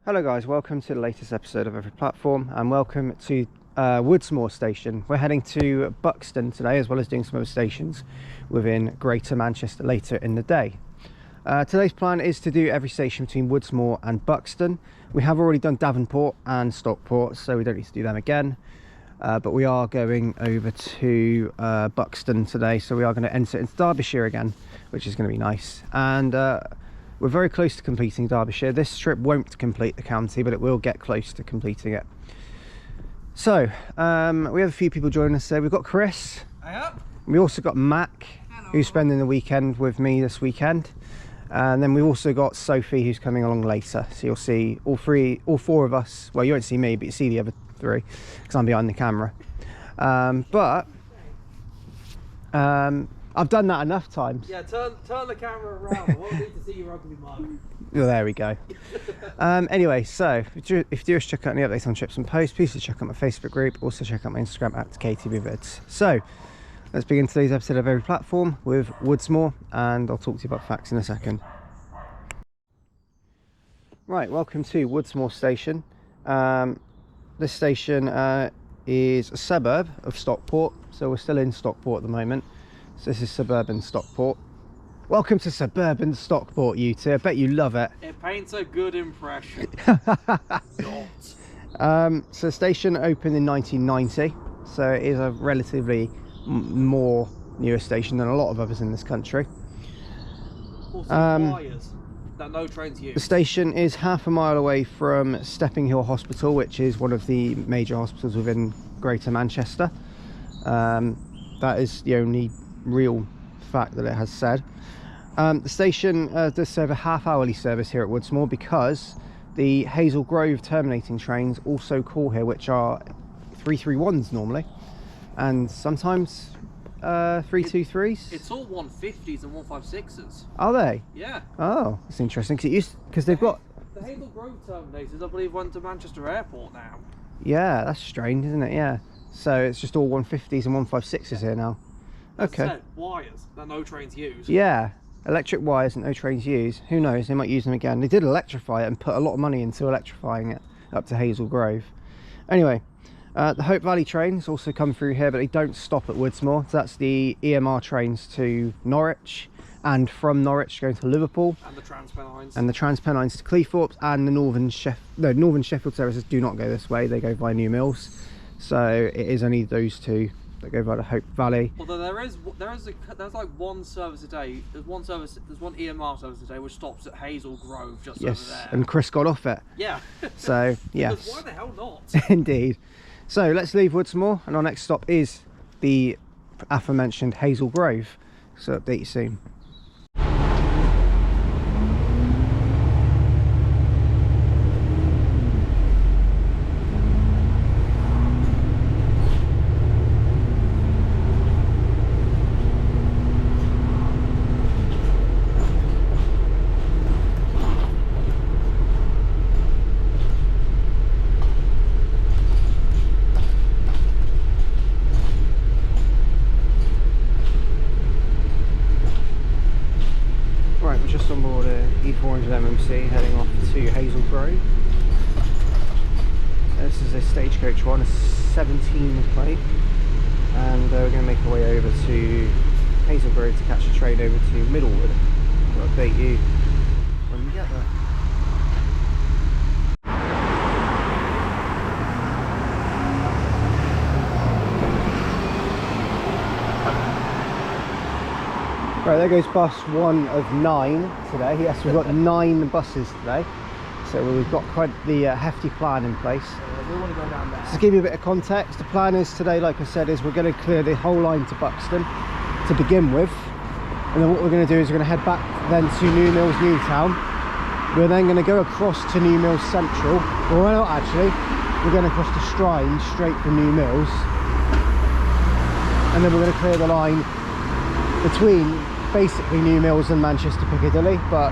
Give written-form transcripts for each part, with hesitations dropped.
Hello guys, welcome to the latest episode of Every Platform and welcome to Woodsmoor station. We're heading to Buxton today, as well as doing some other stations within Greater Manchester later in the day. Today's plan is to do every station between Woodsmoor and Buxton. We have already done Davenport and Stockport, so we don't need to do them again. But we are going over to Buxton today, so we are going to enter into Derbyshire again, which is going to be nice. And we're very close to completing Derbyshire. This trip won't complete the county, but it will get close to completing it. So, we have a few people joining us today. We've got Chris. Hiya. We also got Mac, Hello. Who's spending the weekend with me this weekend. And then we've also got Sophie, who's coming along later. So you'll see all four of us. Well, you won't see me, but you see the other three, because I'm behind the camera. I've done that enough times. Yeah, turn the camera around. I won't need to see your ugly mug. Well, there we go. Anyway, so if you do wish to check out any updates on trips and posts, please do check out my Facebook group. Also check out my Instagram at KTBvids. So let's begin today's episode of Every Platform with Woodsmoor, and I'll talk to you about facts in a second. Right, welcome to Woodsmoor station. This station is a suburb of Stockport, so we're still in Stockport at the moment. So this is suburban Stockport. Welcome to suburban Stockport, you two. I bet you love it. It paints a good impression. So the station opened in 1990, so it is a relatively more newer station than a lot of others in this country. Also, wires that no trains use. The station is half a mile away from Stepping Hill Hospital, which is one of the major hospitals within Greater Manchester. That is the only real fact that it has said. The station does serve a half-hourly service here at Woodsmoor because the Hazel Grove terminating trains also call here, which are 331s normally, and sometimes 323s. It's all 150s and 156s. Are they? Yeah. Oh, that's interesting, because they've got... The Hazel Grove terminators, I believe, went to Manchester Airport now. Yeah, that's strange, isn't it? Yeah. So it's just all 150s and 156s here now. Okay. Said, wires that no trains use. Yeah, electric wires that no trains use. Who knows, they might use them again. They did electrify it and put a lot of money into electrifying it up to Hazel Grove. Anyway, the Hope Valley trains also come through here, but they don't stop at Woodsmoor. So that's the EMR trains to Norwich, and from Norwich going to Liverpool. And the Transpennines. And the Transpennines to Cleethorpes, and the Northern Sheffield services do not go this way. They go via New Mills. So it is only those two that go via the Hope Valley. Although there's like one service a day. There's one EMR service a day which stops at Hazel Grove just over there. And Chris got off it. Yeah. So yes. Why the hell not? Indeed. So let's leave Woodsmoor, and our next stop is the aforementioned Hazel Grove. So update you soon. On board a E400 MMC heading off to Hazel Grove. This is a stagecoach one, a 17 plate, and we're going to make our way over to Hazel Grove to catch a train over to Middlewood. I'll update you when we get there. Right, there goes bus 1 of 9 today. Yes, we've got 9 buses today. So we've got quite the hefty plan in place. We want to go down there. So to give you a bit of context, the plan is today, like I said, is we're going to clear the whole line to Buxton to begin with. And then what we're going to do is we're going to head back then to Mills Newtown. We're then going to go across to New Mills Central. Or well, not actually. We're going across to Strines, straight from New Mills. And then we're going to clear the line between basically New Mills and Manchester Piccadilly, but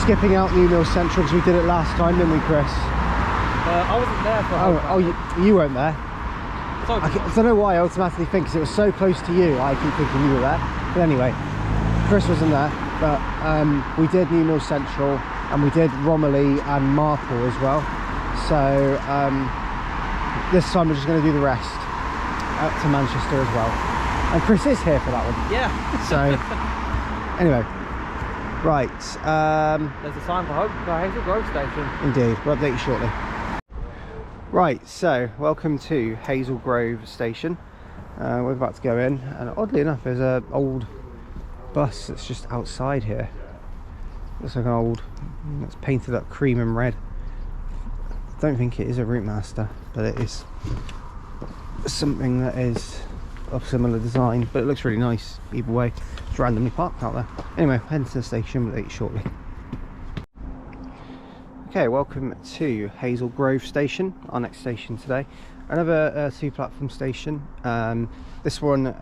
skipping out New Mills Central because we did it last time, didn't we, Chris? I wasn't there for you weren't there. I don't know why I automatically think, because it was so close to you, I keep thinking you were there. But anyway, Chris wasn't there, but we did New Mills Central, and we did Romiley and Marple as well. So this time we're just going to do the rest up to Manchester as well. And Chris is here for that one. Yeah. So anyway, right. There's a sign for Hazel Grove station. Indeed, we'll update you shortly. Right, so welcome to Hazel Grove station. We're about to go in, and oddly enough, there's an old bus that's just outside here. Looks like an old, it's painted up cream and red. I don't think it is a Route Master, but it is something that is of similar design, but it looks really nice either way. It's randomly parked out there. Anyway, heading to the station, we'll update you shortly. Okay, welcome to Hazel Grove station, our next station today. Another two platform station. This one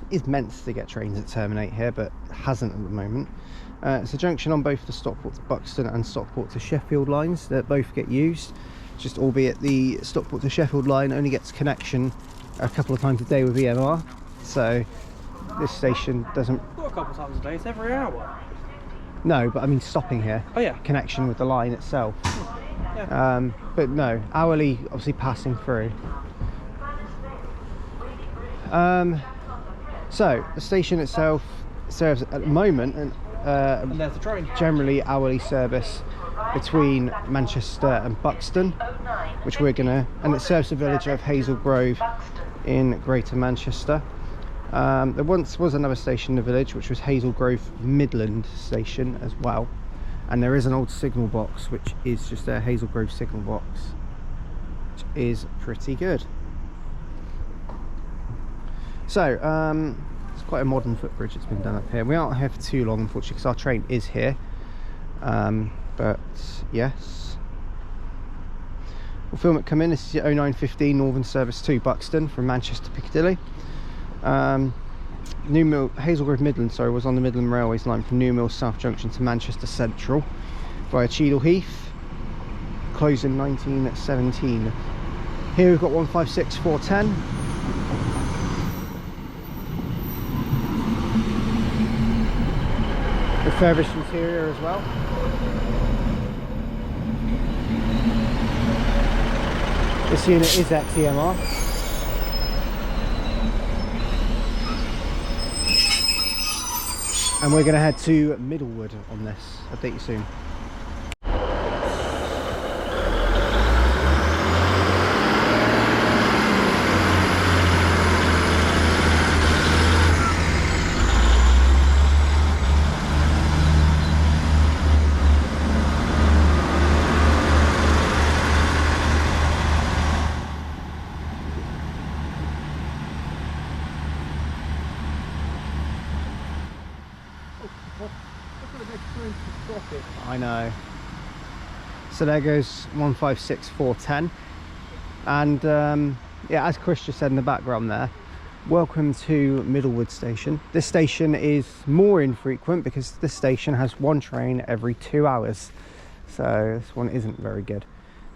is meant to get trains that terminate here, but hasn't at the moment. It's a junction on both the Stockport to Buxton and Stockport to Sheffield lines that both get used, just albeit the Stockport to Sheffield line only gets connection a couple of times a day with EMR, so this station doesn't... Not a couple of times a day, it's every hour. No, but I mean stopping here. Oh yeah. Connection with the line itself. Yeah. But no, hourly obviously passing through. So the station itself serves at the moment And there's the train. generally hourly service between Manchester and Buxton, which we're gonna, and it serves the village of Hazel Grove in Greater Manchester. There once was another station in the village, which was Hazel Grove Midland station as well, and there is an old signal box which is just a Hazel Grove signal box, which is pretty good. So it's quite a modern footbridge that's been done up here. We aren't here for too long, unfortunately, because our train is here, but yes, we'll film it come in. This is your 0915 Northern Service to Buxton from Manchester Piccadilly. Hazel Grove Midland, sorry, was on the Midland Railways line from New Mills South Junction to Manchester Central via Cheadle Heath, closed in 1917. Here we've got 156410. Refurbished interior as well. This unit is ex-EMR. And we're going to head to Middlewood on this. Update you soon. I know. So there goes 156410, and yeah, as Chris just said in the background there, welcome to Middlewood station. This station is more infrequent because this station has one train every 2 hours, so this one isn't very good.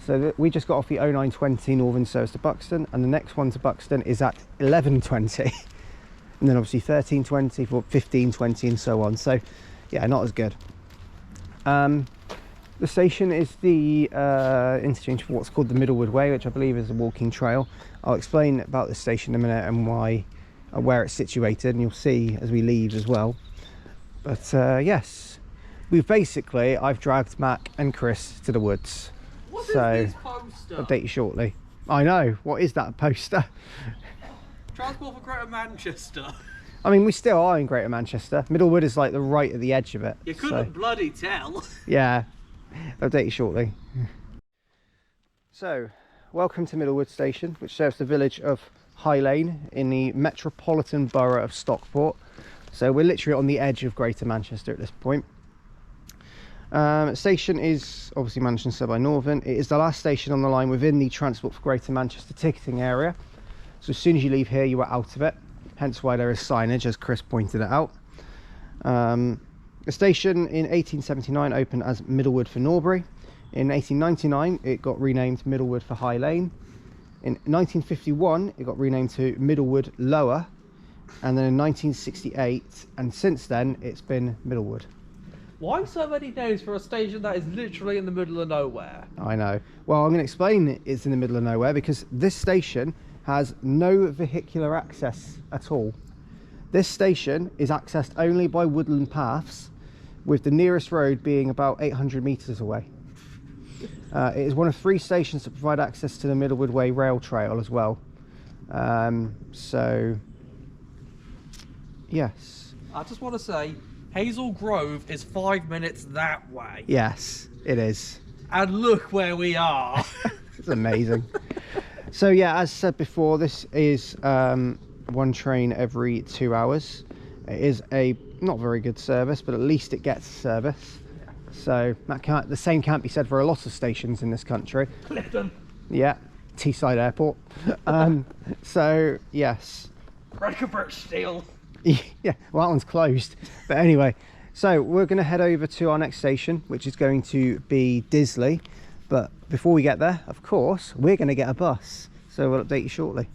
So we just got off the 0920 Northern Service to Buxton, and the next one to Buxton is at 1120, and then obviously 1320 for 1520 and so on. So yeah, not as good. The station is the interchange for what's called the Middlewood Way, which I believe is a walking trail. I'll explain about this station in a minute and why, where it's situated, and you'll see as we leave as well. But yes, I've dragged Mac and Chris to the woods. What so is this poster? Update you shortly. I know, what is that poster? Transport for Greater Manchester. I mean, we still are in Greater Manchester. Middlewood is like the right at the edge of it. You couldn't bloody tell. Yeah, update you shortly. So, welcome to Middlewood station, which serves the village of High Lane in the metropolitan borough of Stockport. So we're literally on the edge of Greater Manchester at this point. Station is obviously managed and served by Northern. It is the last station on the line within the Transport for Greater Manchester ticketing area. So as soon as you leave here, you are out of it. Hence why there is signage, as Chris pointed it out. The station in 1879 opened as Middlewood for Norbury. In 1899, it got renamed Middlewood for High Lane. In 1951, it got renamed to Middlewood Lower. And then in 1968, and since then, it's been Middlewood. Why so many names for a station that is literally in the middle of nowhere? I know. Well, I'm going to explain it's in the middle of nowhere because this station has no vehicular access at all. This station is accessed only by woodland paths, with the nearest road being about 800 metres away. It is one of 3 stations that provide access to the Middlewood Way rail trail as well. So, yes. I just want to say, Hazel Grove is 5 minutes that way. Yes, it is. And look where we are. It's amazing. So yeah, as said before, this is one train every 2 hours. It is a not very good service, but at least it gets service. So that the same can't be said for a lot of stations in this country. Clifton. Yeah, Teesside Airport. So yes. Bredbury Steel. Yeah, well that one's closed. But anyway, so we're going to head over to our next station, which is going to be Disley. But before we get there, of course, we're going to get a bus. So we'll update you shortly.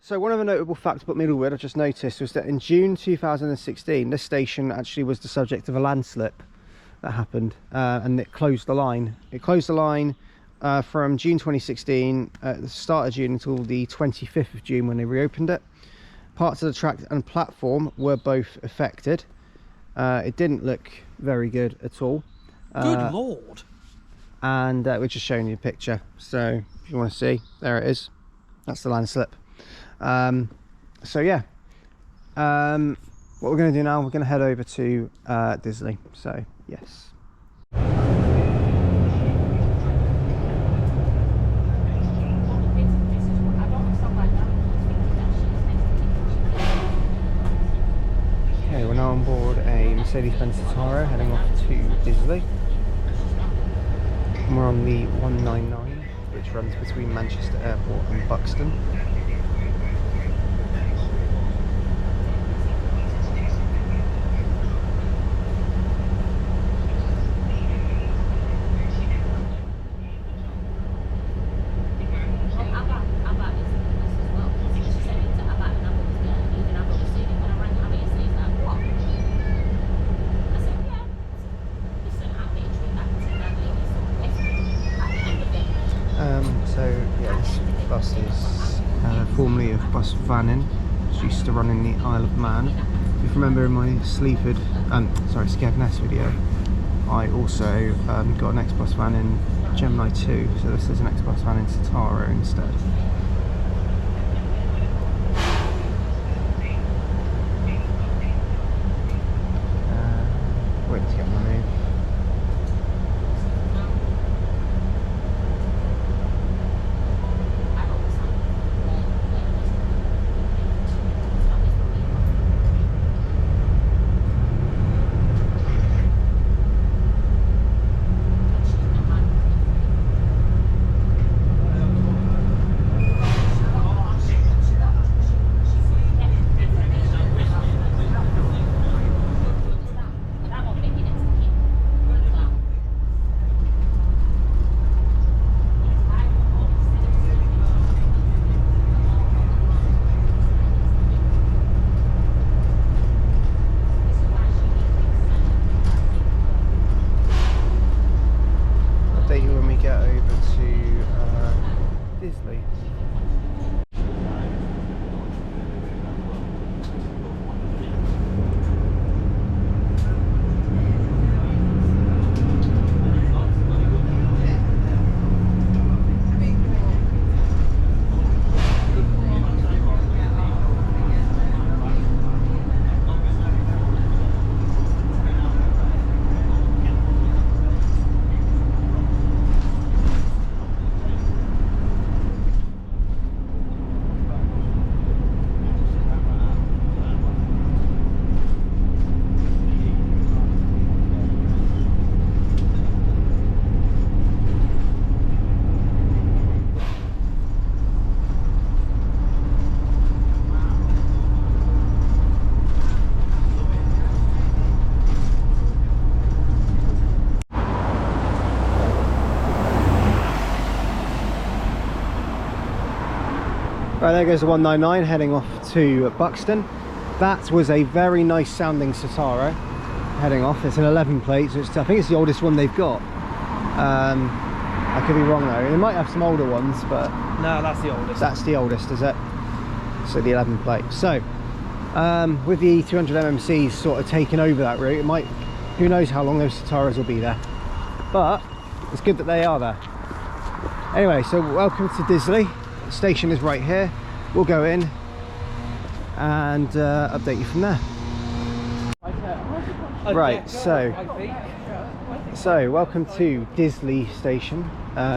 So one of the notable facts about Middlewood I just noticed was that in June 2016, this station actually was the subject of a landslip that happened, and it closed the line. It closed the line from June 2016 at the start of June until the 25th of June when they reopened it. Parts of the track and platform were both affected. It didn't look very good at all. Good Lord. And we're just showing you a picture, so if you want to see, there it is. That's the landslip. So yeah, what we're going to do now, we're going to head over to Disley. So yes. Okay, we're now on board a Mercedes-Benz Citaro heading off to Disley. And we're on the 199, which runs between Manchester Airport and Buxton. So yeah, this bus is formerly of Bus Vannin, which used to run in the Isle of Man. If you remember in my Skegness video, I also got an X-Bus van in Gemini 2, so this is an X-Bus van in Citaro instead. Wait to get my move. Disley. Right, there goes the 199 heading off to Buxton. That was a very nice sounding Citaro. heading off. It's an 11 plate, so I think it's the oldest one they've got. I could be wrong though. They might have some older ones, but no, that's the oldest. That's the oldest, is it? So the 11 plate. So with the 200 MMCs sort of taking over that route, it might, who knows how long those Sataras will be there, but it's good that they are there. Anyway, so welcome to Disley. The station is right here. We'll go in and update you from there. Right, so welcome to Disley station.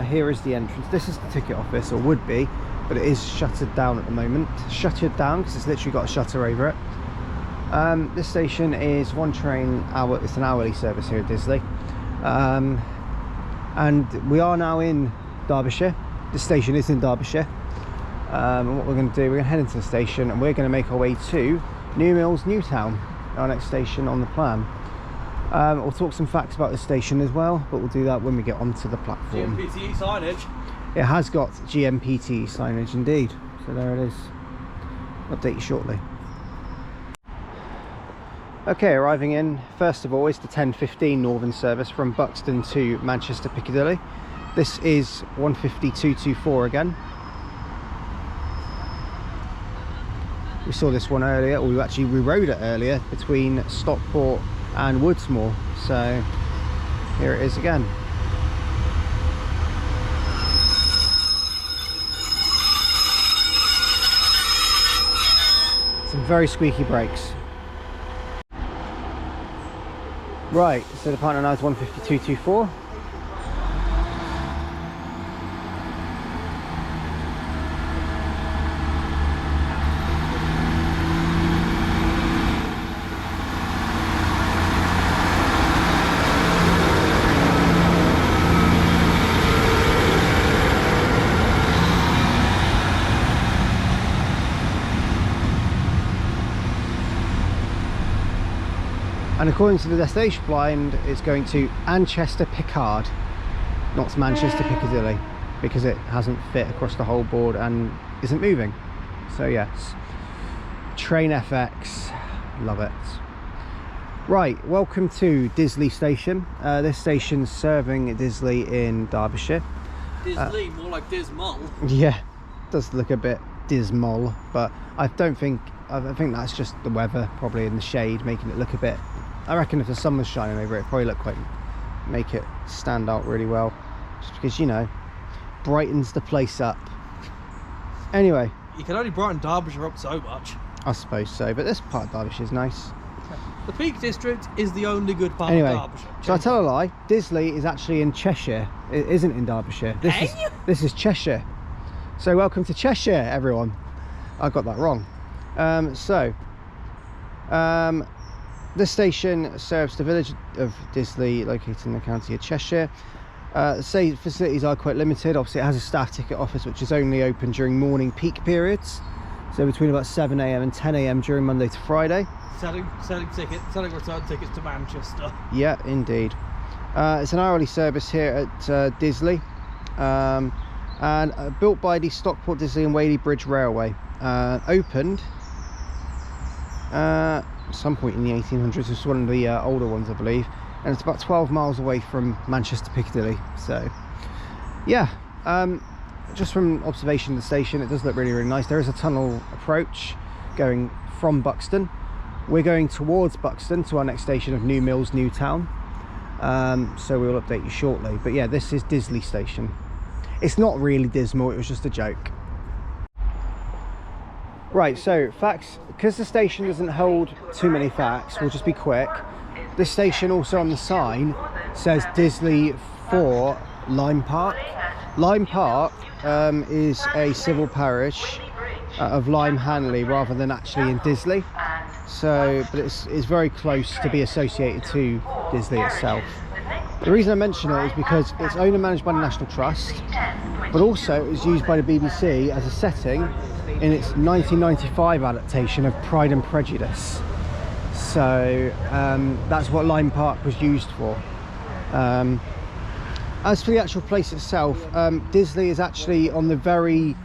Here is the entrance. This is the ticket office, or would be, but it is shuttered down at the moment. Shuttered down because it's literally got a shutter over it. This station is one train hour. It's an hourly service here at Disley, and we are now in Derbyshire. This station is in Derbyshire, and what we're going to do, we're going to head into the station and we're going to make our way to Mills Newtown, our next station on the plan. We'll talk some facts about the station as well, but we'll do that when we get onto the platform. GMPTE signage. It has got GMPTE signage indeed, so there it is. Update you shortly. Okay, arriving in, first of all, is the 10:15 Northern service from Buxton to Manchester Piccadilly. This is 150-224 again. We saw this one earlier, or we rode it earlier between Stockport and Woodsmoor, so here it is again. Some very squeaky brakes. Right, so the partner now is 150-224. And according to the destination blind, it's going to Manchester Piccard, not Manchester Piccadilly, because it hasn't fit across the whole board and isn't moving. So yes, Train FX, love it. Right, welcome to Disley station. This station's serving Disley in Derbyshire. Disley, more like dismal. Yeah, does look a bit dismal, but I think that's just the weather, probably in the shade, making it look a bit. I reckon if the sun was shining over it, probably make it stand out really well, just because, you know, brightens the place up. Anyway, you can only brighten Derbyshire up so much. I suppose so, but this part of Derbyshire is nice. The Peak District is the only good part anyway, of Derbyshire. So I tell a lie, Disley is actually in Cheshire. It isn't in Derbyshire. This is Cheshire. So welcome to Cheshire, everyone. I got that wrong. This station serves the village of Disley, located in the county of Cheshire. Say facilities are quite limited. Obviously it has a staff ticket office which is only open during morning peak periods, so between about 7 AM and 10 AM during Monday to Friday. Selling return tickets to Manchester. Yeah, indeed. It's an hourly service here at Disley, and built by the Stockport, Disley and Whaley Bridge Railway. Opened some point in the 1800s. It's one of the older ones, I believe, and it's about 12 miles away from Manchester Piccadilly. So yeah, just from observation of the station, it does look really, really nice. There is a tunnel approach going from Buxton. We're going towards Buxton to our next station of Mills Newtown, so we'll update you shortly. But yeah, this is Disley station. It's not really dismal, it was just a joke. Right, so facts, because the station doesn't hold too many facts, we'll just be quick. This station also on the sign says Disley for Lyme Park. Lyme Park is a civil parish of Lyme Hanley rather than actually in Disley. So, but it's very close to be associated to Disley itself. The reason I mention it is because it's owned and managed by the National Trust, but also it was used by the BBC as a setting in its 1995 adaptation of Pride and Prejudice. So that's what Lyme Park was used for. As for the actual place itself, Disley is actually on the very...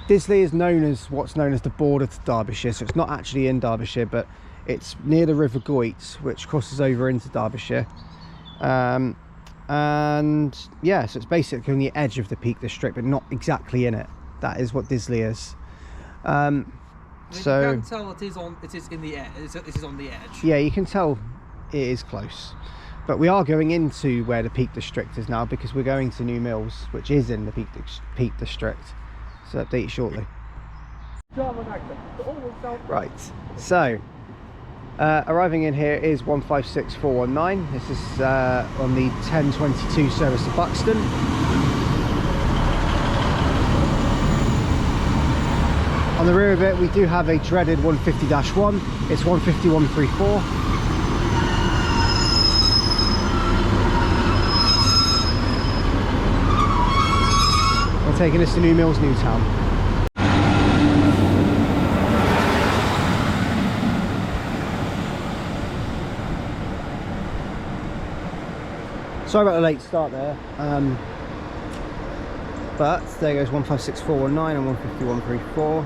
Disley is known as what's known as the border to Derbyshire, so it's not actually in Derbyshire, but It's near the River Goyt, which crosses over into Derbyshire. And yeah, so it's basically on the edge of the Peak District, but not exactly in it. That is what Disley is. So you can tell it is on the edge. This is on the edge. Yeah, you can tell it is close. But we are going into where the Peak District is now, because we're going to New Mills, which is in the Peak District. So update shortly. Right, so arriving in here is 156419. This is on the 1022 service to Buxton. On the rear of it, we do have a dreaded 150-1. It's 15134. We're taking this to Mills Newtown. Sorry about the late start there, but there goes 156419 and 15134,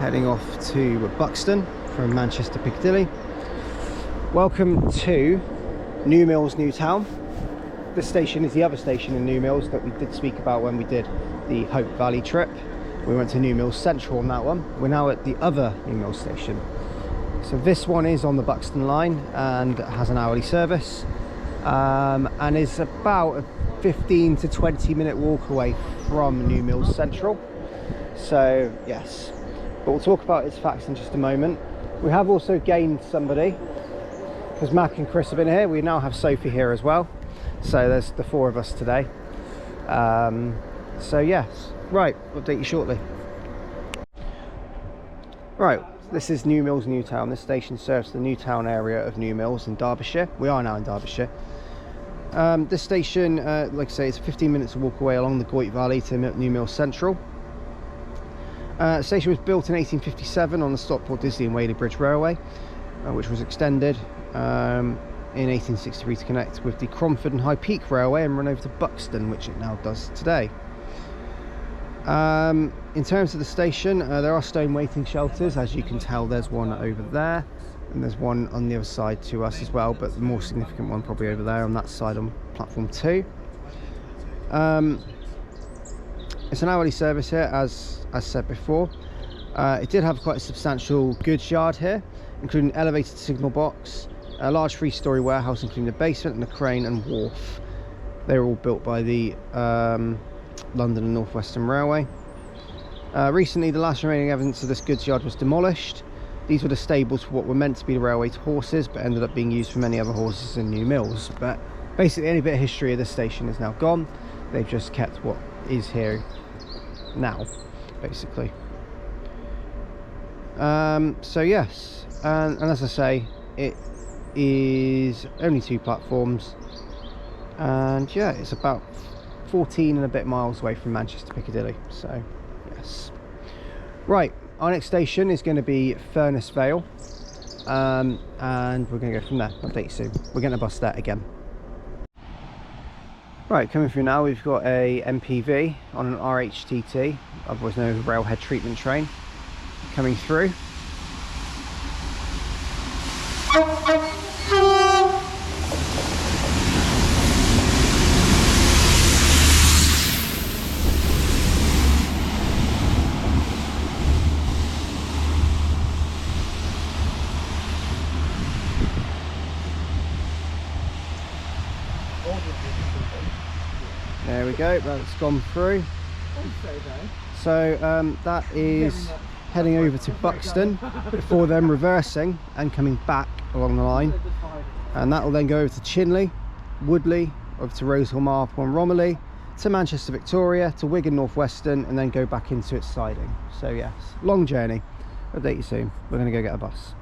heading off to Buxton from Manchester Piccadilly. Welcome to New Mills Newtown. This station is the other station in New Mills that we did speak about when we did the Hope Valley trip. We went to New Mills Central on that one. We're now at the other New Mills station. So this one is on the Buxton Line and has an hourly service. And is about a 15 to 20 minute walk away from New Mills Central. So yes, but we'll talk about its facts in just a moment. We have also gained somebody, because Mac and Chris have been here. We now have Sophie here as well, so there's the 4 of us today. So yes, right, I'll update you shortly. Right, this is New Mills Newtown. This station serves the Newtown area of New Mills in Derbyshire. We are now in Derbyshire. This station, like I say, it's 15 minutes to walk away along the Goyt Valley to New Mills Central. The station was built in 1857 on the Stockport, Disley and Whaley Bridge Railway, which was extended in 1863 to connect with the Cromford and High Peak Railway and run over to Buxton, which it now does today. In terms of the station, there are stone waiting shelters. As you can tell, there's one over there, and there's one on the other side to us as well, but the more significant one probably over there on that side on platform 2. It's an hourly service here, as said before. It did have quite a substantial goods yard here, including an elevated signal box, a large 3-storey warehouse including the basement, and a crane and wharf. They were all built by the London and North Western Railway. Recently, the last remaining evidence of this goods yard was demolished. These were the stables for what were meant to be the railway's horses, but ended up being used for many other horses in New Mills. But basically, any bit of history of this station is now gone. They've just kept what is here now, basically. So yes, and as I say, it is only 2 platforms, and yeah, it's about 14 and a bit miles away from Manchester Piccadilly. So yes, right, our next station is going to be Furness Vale, and we're going to go from there. I'll update you soon. We're going to bus there again. Right, coming through now, we've got a MPV on an RHTT, otherwise known as railhead treatment train, coming through. There we go, that's gone through. So that is heading over to Buxton before then reversing and coming back along the line, and that will then go over to Chinley, Woodley, over to Rosehill, Marple and Romiley, to Manchester Victoria, to Wigan North Western, and then go back into its siding. So yes, long journey. I'll update you soon. We're going to go get a bus.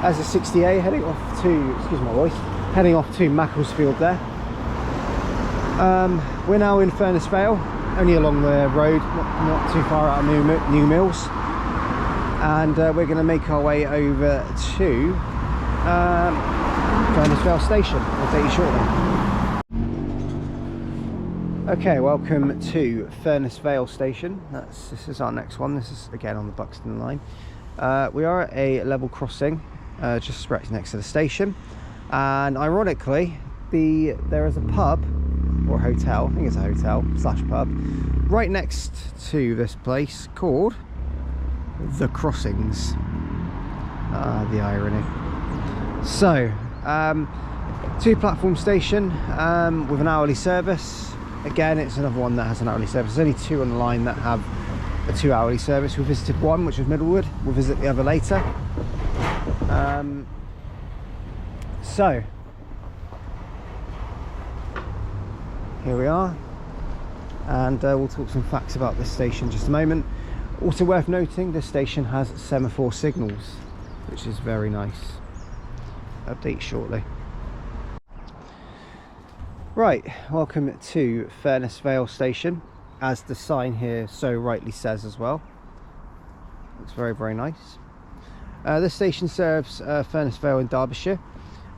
As a 60A heading off to, excuse my voice, heading off to Macclesfield there. We're now in Furness Vale, only along the road, not too far out of New Mills. And we're going to make our way over to Furness Vale station. I'll take you shortly. Okay, welcome to Furness Vale station. This is our next one. This is again on the Buxton Line. We are at a level crossing, just right next to the station, and ironically, there is a pub or hotel. I think it's a hotel / pub right next to this place called The Crossings. The irony. So, 2-platform station with an hourly service. Again, it's another one that has an hourly service. There's only 2 on the line that have a 2-hourly service. We visited one, which was Middlewood. We'll visit the other later. So, here we are. And we'll talk some facts about this station in just a moment. Also worth noting, this station has semaphore signals, which is very nice. Update shortly. Right, welcome to Furness Vale station, as the sign here so rightly says as well. Looks very, very nice. This station serves Furness Vale in Derbyshire,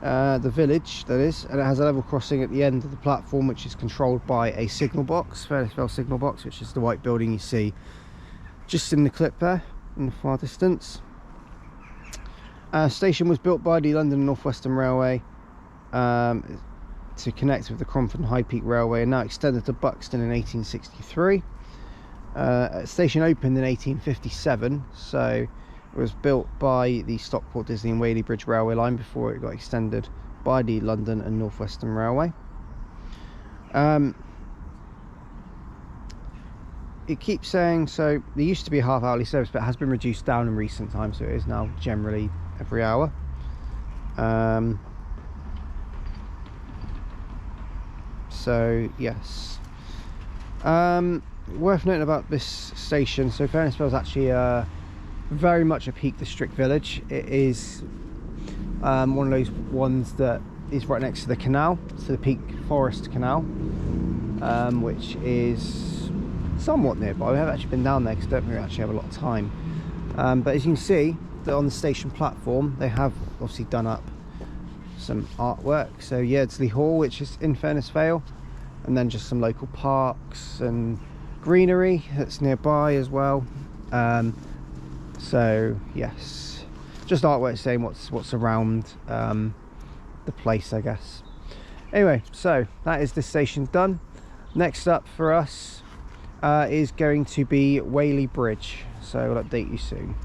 the village that is, and it has a level crossing at the end of the platform, which is controlled by a signal box, Furness Vale signal box, which is the white building you see just in the clip there in the far distance. Station was built by the London North Western Railway to connect with the Cromford High Peak Railway, and now extended to Buxton in 1863. Station opened in 1857, so it was built by the Stockport, Disley and Whaley Bridge railway line before it got extended by the London and North Western Railway. It keeps saying, so there used to be a half-hourly service, but it has been reduced down in recent times, so it is now generally every hour. So yes, worth noting about this station, so Furness Vale is actually very much a Peak District village. It is one of those ones that is right next to the canal, to the Peak Forest Canal, which is somewhat nearby. We haven't actually been down there because I don't really actually have a lot of time, but as you can see that on the station platform they have obviously done up some artwork. So Yeardsley Hall, which is in Furness Vale, and then just some local parks and greenery that's nearby as well. So yes, just artwork saying what's around the place, I guess. Anyway, so that is this station done. Next up for us is going to be Whaley Bridge, so we'll update you soon.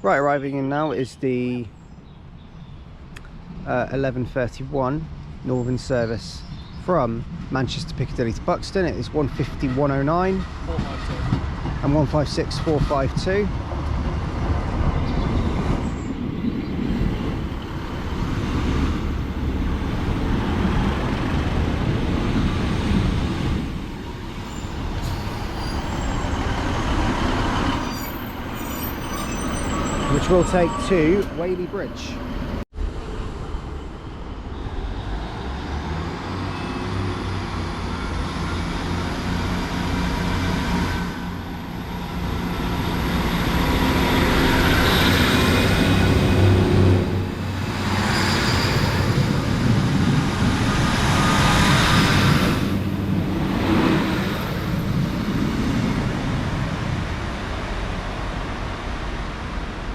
Right, arriving in now is the 11:31 Northern service from Manchester Piccadilly to Buxton. It is 15109 and 156452. Which will take to Whaley Bridge.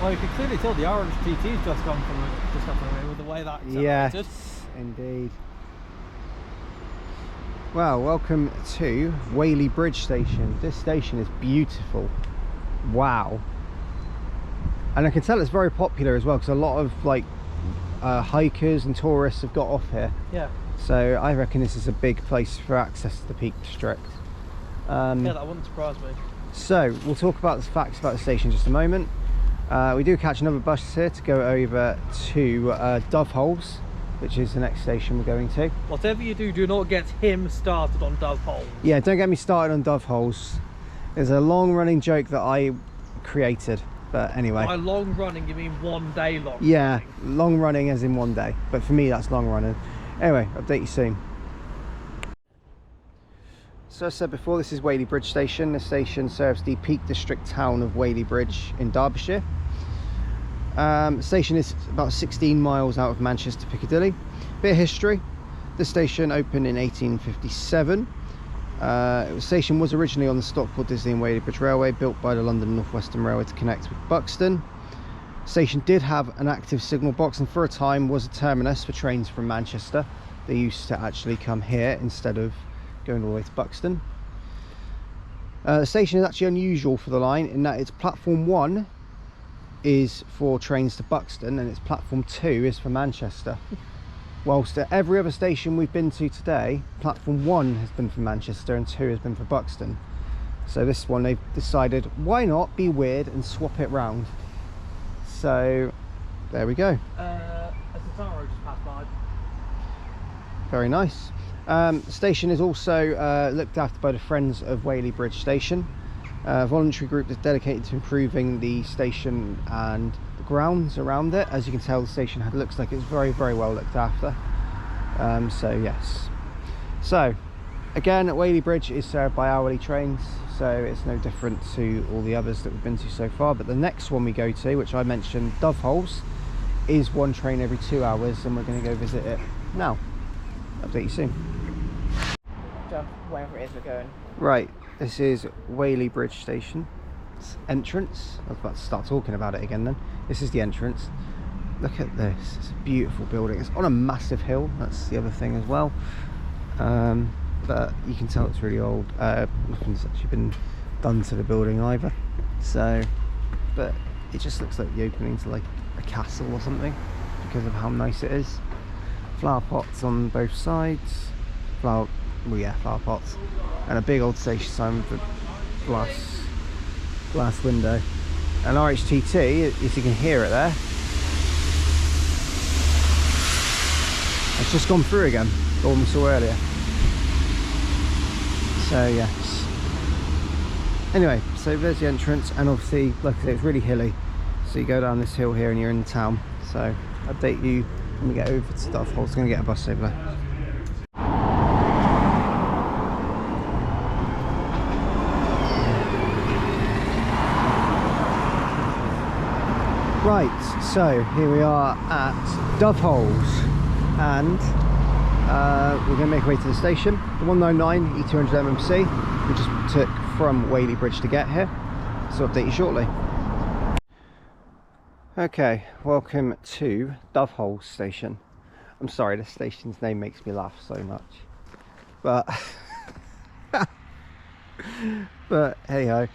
Well, you can clearly tell the orange TT's just gone from away with the way that accelerated. Yes, indeed. Well, welcome to Whaley Bridge station. This station is beautiful. Wow. And I can tell it's very popular as well, because a lot of like hikers and tourists have got off here. Yeah. So I reckon this is a big place for access to the Peak District. Yeah, that wouldn't surprise me. So we'll talk about the facts about the station in just a moment. We do catch another bus here to go over to Dove Holes, which is the next station we're going to. Whatever you do, do not get him started on Dove Holes. Yeah, don't get me started on Dove Holes. There's a long running joke that I created But anyway. By long running, you mean 1 day long? Yeah, long running as in 1 day. But for me, that's long running. Anyway, update you soon. So as I said before, this is Whaley Bridge Station. The station serves the Peak District town of Whaley Bridge in Derbyshire. The station is about 16 miles out of Manchester Piccadilly. Bit of history. This station opened in 1857. The station was originally on the Stockport, Disley and Whaley Bridge Railway, built by the London North Western Railway to connect with Buxton. The station did have an active signal box and for a time was a terminus for trains from Manchester. They used to actually come here instead of going all the way to Buxton. The station is actually unusual for the line in that its platform 1 is for trains to Buxton and its platform 2 is for Manchester. Whilst at every other station we've been to today, platform 1 has been for Manchester and 2 has been for Buxton. So this one they've decided, why not be weird and swap it round? So there we go. As the tower just passed by. Very nice. The station is also looked after by the Friends of Whaley Bridge Station, a voluntary group that's dedicated to improving the station and the grounds around it. As you can tell, the station looks like it's very, very well looked after. So yes. So again, Whaley Bridge is served by hourly trains, so it's no different to all the others that we've been to so far. But the next one we go to, which I mentioned, Doveholes, is 1 train every 2 hours, and we're going to go visit it now. Update you soon. Wherever it is we're going. Right, this is Whaley Bridge Station entrance. I was about to start talking about it again then. This is the entrance. Look at this, it's a beautiful building. It's on a massive hill, that's the other thing as well. But you can tell it's really old. Nothing's actually been done to the building either. So, but it just looks like the opening to like a castle or something because of how nice it is. Flower pots on both sides. Flower pots. And a big old station sign with a glass window. And RHTT, if you can hear it there, it's just gone through again, the one we saw earlier. So yes. Anyway, so there's the entrance, and obviously, like I say, it's really hilly. So you go down this hill here and you're in the town. So update you when we get over to Doveholes. Going to get a bus over there. Right, so here we are at Doveholes, and we're going to make our way to the station. The 199 E200 MMC we just took from Whaley Bridge to get here, so I'll update you shortly. Okay, welcome to Doveholes Station. I'm sorry, the station's name makes me laugh so much, but hey ho.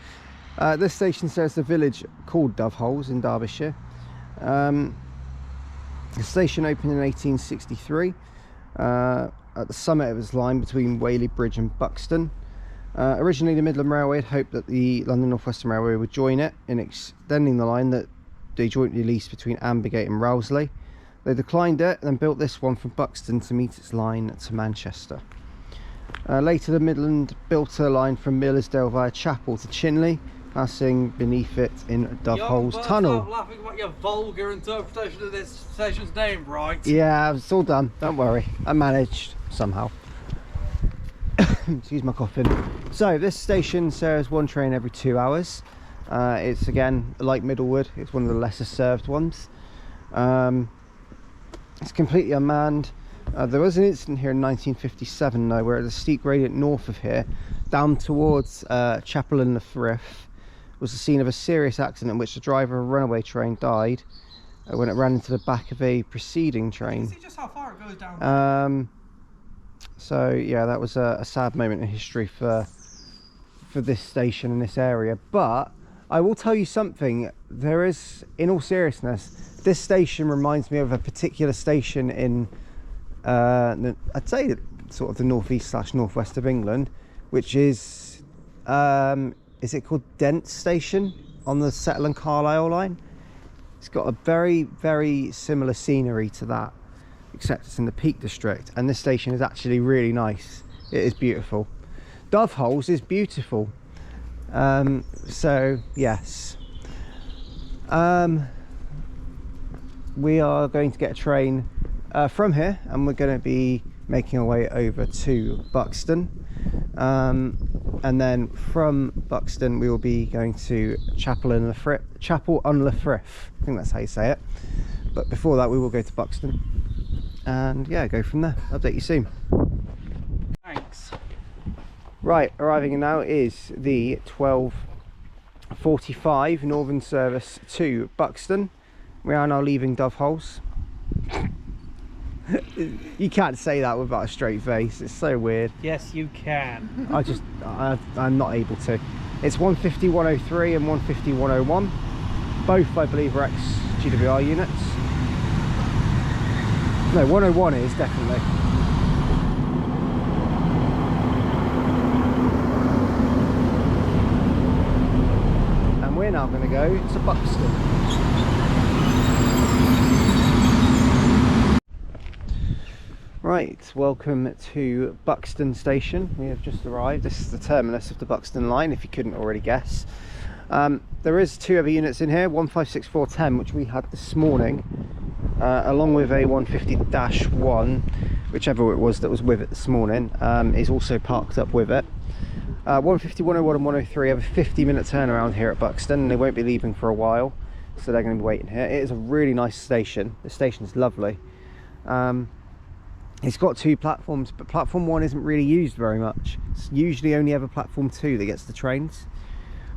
This station serves the village called Doveholes in Derbyshire. The station opened in 1863 at the summit of its line between Whaley Bridge and Buxton. Originally the Midland Railway had hoped that the London North Western Railway would join it in extending the line that they jointly leased between Ambigate and Rowsley. They declined it and then built this one from Buxton to meet its line to Manchester. Later the Midland built a line from Millersdale via Chapel to Chinley, passing beneath it in Doveholes Tunnel. Stop laughing about your vulgar interpretation of this station's name, right? Yeah, it's all done, don't worry. I managed somehow. Excuse my coughing. So this station serves 1 train every 2 hours. It's again like Middlewood, it's one of the lesser served ones. It's completely unmanned. There was an incident here in 1957 though, where at the steep gradient north of here, down towards Chapel-en-le-Frith, was the scene of a serious accident in which the driver of a runaway train died when it ran into the back of a preceding train. See just how far it goes down. So yeah, that was a sad moment in history for this station in this area. But I will tell you something, there is, in all seriousness, this station reminds me of a particular station in I'd say sort of the northeast / northwest of England, which is it called Dent Station on the Settle and Carlisle line? It's got a very, very similar scenery to that, except it's in the Peak District, and this station is actually really nice. It is beautiful. Doveholes is beautiful. So yes, We are going to get a train from here, and we're going to be making our way over to Buxton, and then from Buxton we will be going to Chapel-en-le-Frith. I think that's how you say it. But before that we will go to Buxton, and yeah, go from there. Update you soon. Thanks. Right, arriving now is the 12:45 Northern service to Buxton. We are now leaving Doveholes. You can't say that without a straight face. It's so weird. Yes, you can. I'm not able to. It's 150-103 and 150-101. Both, I believe, are ex-GWR units. No, 101 is definitely. And we're now going to go to Buxton. Right, welcome to Buxton Station. We have just arrived. This is the terminus of the Buxton Line, if you couldn't already guess. There is 2 other units in here, 156410, which we had this morning, along with a 150-1, whichever it was that was with it this morning, is also parked up with it. 150, 101 and 103 have a 50-minute turnaround here at Buxton, and they won't be leaving for a while, so they're going to be waiting here. It is a really nice station. The station is lovely. It's got 2 platforms, but platform 1 isn't really used very much. It's usually only ever platform 2 that gets the trains.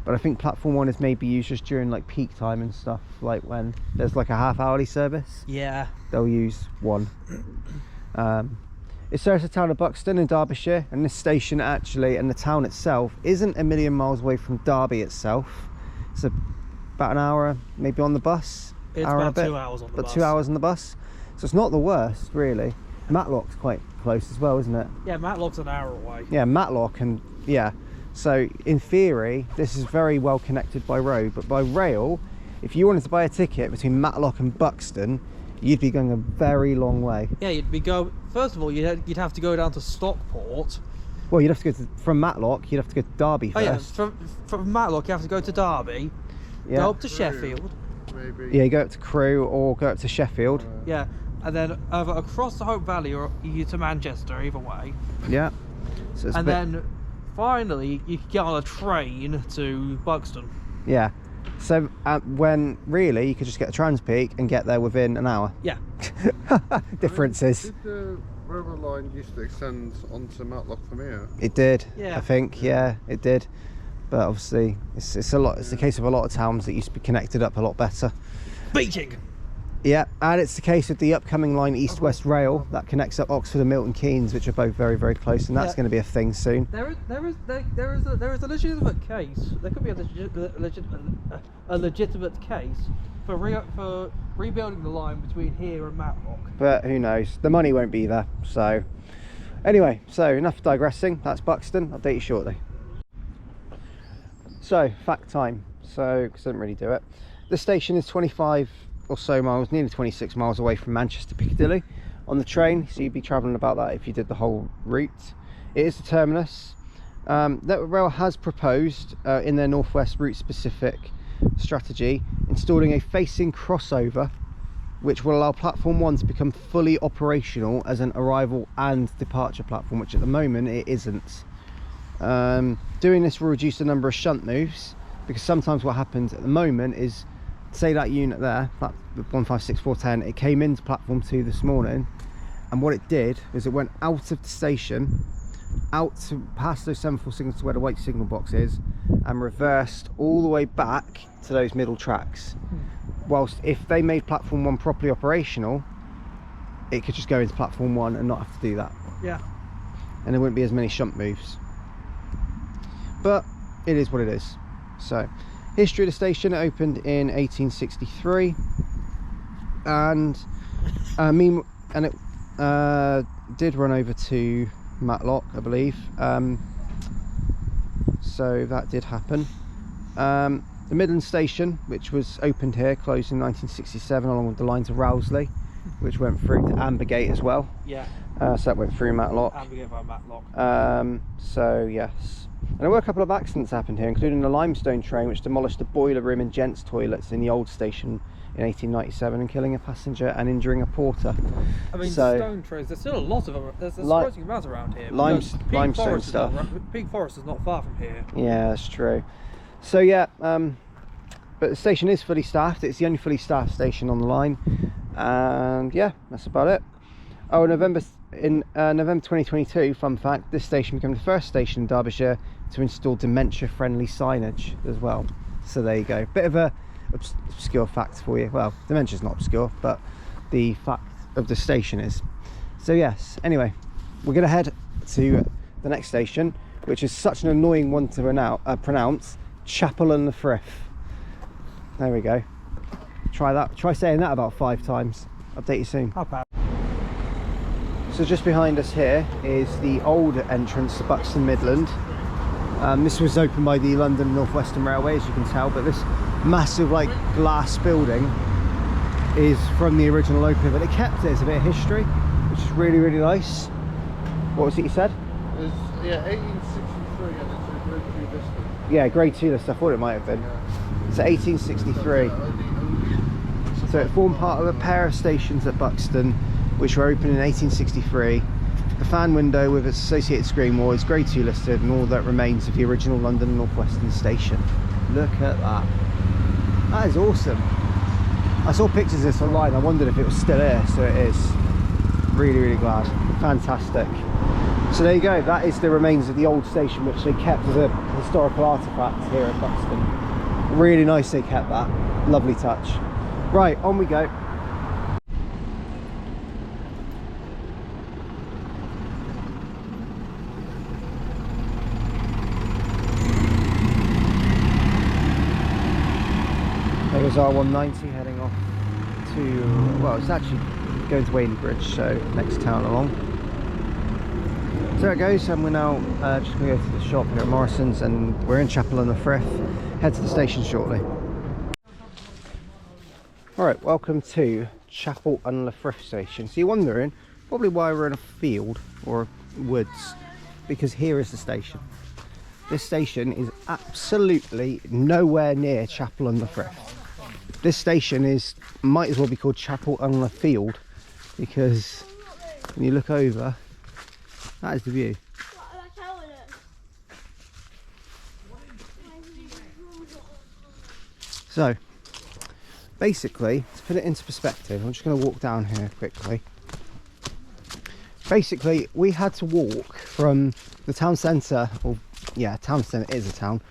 But I think platform 1 is maybe used just during like peak time and stuff, like when there's like a half-hourly service. Yeah. They'll use 1. It serves the town of Buxton in Derbyshire, and this station actually, and the town itself, isn't a million miles away from Derby itself. It's about an hour, maybe on the bus. It's hour about and a bit, 2 hours on the but bus. 2 hours on the bus. So it's not the worst, really. Matlock's quite close as well, isn't it? Yeah, Matlock's an hour away. Yeah, Matlock, and yeah. So in theory, this is very well connected by road, but by rail, if you wanted to buy a ticket between Matlock and Buxton, you'd be going a very long way. Yeah, first of all, you'd have to go down to Stockport. Well, you'd have to go from Matlock, you'd have to go to Derby first. Oh yeah, from Matlock you have to go to Derby, Yeah. go up to Sheffield. Maybe. Yeah, you go up to Crewe or go up to Sheffield. Yeah, and then either across the Hope Valley or you to Manchester, either way. Yeah. So it's And then finally you can get on a train to Buxton. yeah. So when really you could just get a Transpeak and get there within an hour. Yeah. Differences. Did the railway line used to extend onto Matlock from here? It did. Yeah. I think. Yeah, it did. But obviously, it's a lot. It's the case of a lot of towns that used to be connected up a lot better. Beijing. Yeah, and it's the case of the upcoming line East West Rail that connects up Oxford and Milton Keynes, which are both very, very close, and that's Yeah. going to be a thing soon. There is a legitimate case. There could be a legitimate case for rebuilding the line between here and Matlock. But who knows? The money won't be there. So anyway, so enough digressing. That's Buxton. I'll update you shortly. So fact time. So because I didn't really do it. The station is 25 or so miles, nearly 26 miles away from Manchester Piccadilly on the train, so you'd be travelling about that if you did the whole route. It is the terminus. Network Rail has proposed in their Northwest route specific strategy installing a facing crossover which will allow platform 1 to become fully operational as an arrival and departure platform, which at the moment it isn't. Doing this will reduce the number of shunt moves, because sometimes what happens at the moment is, say that unit there, that 156410, it came into platform 2 this morning, and what it did was it went out of the station, out to past those 7-4 signals to where the white signal box is, and reversed all the way back to those middle tracks. Whilst if they made platform 1 properly operational, it could just go into platform 1 and not have to do that. Yeah. And there wouldn't be as many shunt moves. But it is what it is. So history of the station, it opened in 1863, and it did run over to Matlock, I believe. So that did happen. The Midland station, which was opened here, closed in 1967, along with the line to Rowsley, which went through to Ambergate as well. Yeah. So that went through Matlock. And we get by Matlock. So yes. And there were a couple of accidents happened here, including the limestone train which demolished the boiler room and gents toilets in the old station in 1897 and killing a passenger and injuring a porter. I mean, so, stone trains, there's still a lot of them. There's a surprising amount around here. Limestone stuff. Peak Forest is not far from here. Yeah, that's true. So yeah, but the station is fully staffed. It's the only fully staffed station on the line. And yeah, that's about it. Oh, November 2022, fun fact, this station became the first station in Derbyshire to install dementia-friendly signage as well. So there you go. Bit of a obscure fact for you. Well, dementia's not obscure, but the fact of the station is. So yes, anyway, we're going to head to the next station, which is such an annoying one to pronounce, Chapel-en-le-Frith. There we go. Try that. Try saying that about 5 times. Update you soon. So just behind us here is the old entrance to Buxton Midland. This was opened by the London North Western Railway, as you can tell, but this massive like glass building is from the original opening, but it kept it as a bit of history, which is really, really nice. What was it you said? It's, yeah, 1863 and it's a grade 2 district. Yeah, grade 2 list, I thought it might have been. Yeah. So 1863. So it formed part of a pair of stations at Buxton, which were opened in 1863. The fan window with its associated screen was grade 2 listed and all that remains of the original London North Western station. Look at that. That is awesome. I saw pictures of this online. I wondered if it was still here, so it is. Really, really glad. Fantastic. So there you go. That is the remains of the old station, which they kept as a historical artefact here at Buxton. Really nice they kept that. Lovely touch. Right, on we go. There goes R190 heading off to, well, it's actually going to Whaley Bridge, so next town along. So there it goes, and we're now just going to go to the shop here at Morrison's, and we're in Chapel-en-le-Frith. Head to the station shortly. Alright, welcome to Chapel-en-le-Frith station. So you're wondering probably why we're in a field or woods, because here is the station. This station is absolutely nowhere near Chapel-en-le-Frith. This station might as well be called Chapel-en-le-Field, because when you look over, that is the view. So basically, to put it into perspective, I'm just going to walk down here quickly. Basically, we had to walk from the town centre, or yeah, town centre is a town.